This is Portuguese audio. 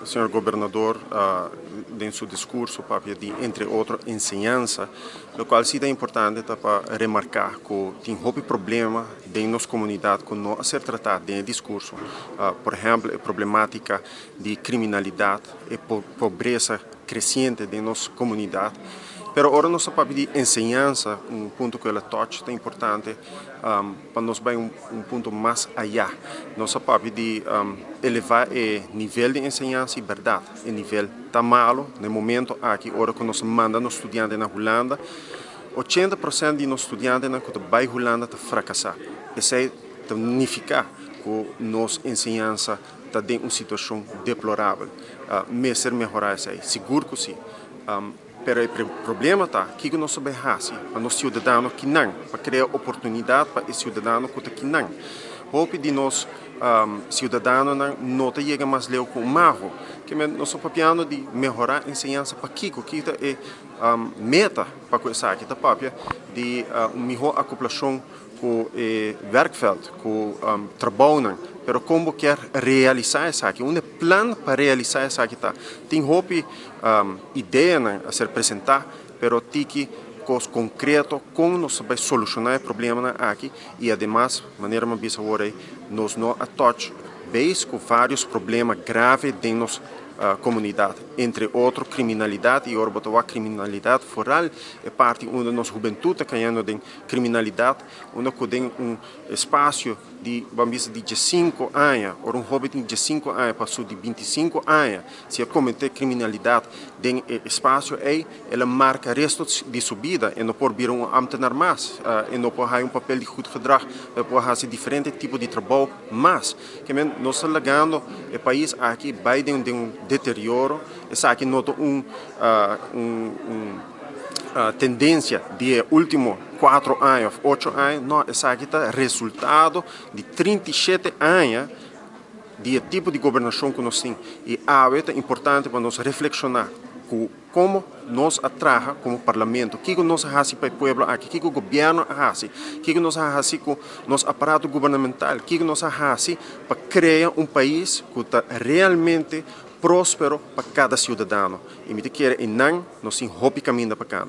senhor governador, em seu discurso, de, entre outras, ensinança, o qual sim é importante para remarcar que tem um problema em nossa comunidade que não a ser tratado no discurso. Por exemplo, a problemática de criminalidade e pobreza crescente em nossa comunidade. Pero agora nós sabemos de ensinança, ponto que ela toca, é importante para nós vai ponto mais allá. Nós sabemos de elevar o nível de ensinança e verdade. O nível está malo, no momento aqui, agora que nós mandamos estudantes na Holanda, 80% de nossos estudantes que vai na Holanda está fracassado. Isso significa que nossa ensinança está em uma situação deplorável. Mas ser melhorar isso aí, seguro que sim. Pero o problema está que nós sabemos fazer para os cidadãos que não, para criar oportunidade para os cidadãos que não. Hope de nós cidadãos não chega mais leu com o marro, que nós estamos tentando de melhorar a ensinança para que é meta para coisa que está papia de uma melhor acoplação com o werkveld, com o trabalho, pero como quer realizar isso aqui, plano para realizar isso aqui tá. Tem ideia a ser apresentar, pero tem que coisas concretas como nós vamos solucionar o problema aqui e, además, de maneira mais bisa agora, nós não atoch veis com vários problemas graves de nossa comunidade, entre outros criminalidade e a criminalidade foral é parte onde nossa juventude está caindo em criminalidade, onde tem espaço de 15 anos, ou jovem de 15 anos passou de 25 anos, se cometer criminalidade em espaço ela marca resto de sua vida e não pode vir ambtenaar mais, e não pode ter papel de goed gedrag, pode fazer diferente tipo de trabalho, mas que nós estamos legando o país aqui vai de deterioro, essa aqui nota tendência de último 4 anos, 8 anos, não, essa aqui está resultado de 37 anos de tipo de governação que nós temos. E é importante para nós reflexionar como nós atraja como parlamento, o que nós fazemos para o povo aqui, o que o governo faz, o que nós fazemos com o nosso aparato governamental, o que nós fazemos para criar país que está realmente próspero para cada cidadão. E me quer e não, nós temos caminho para cá.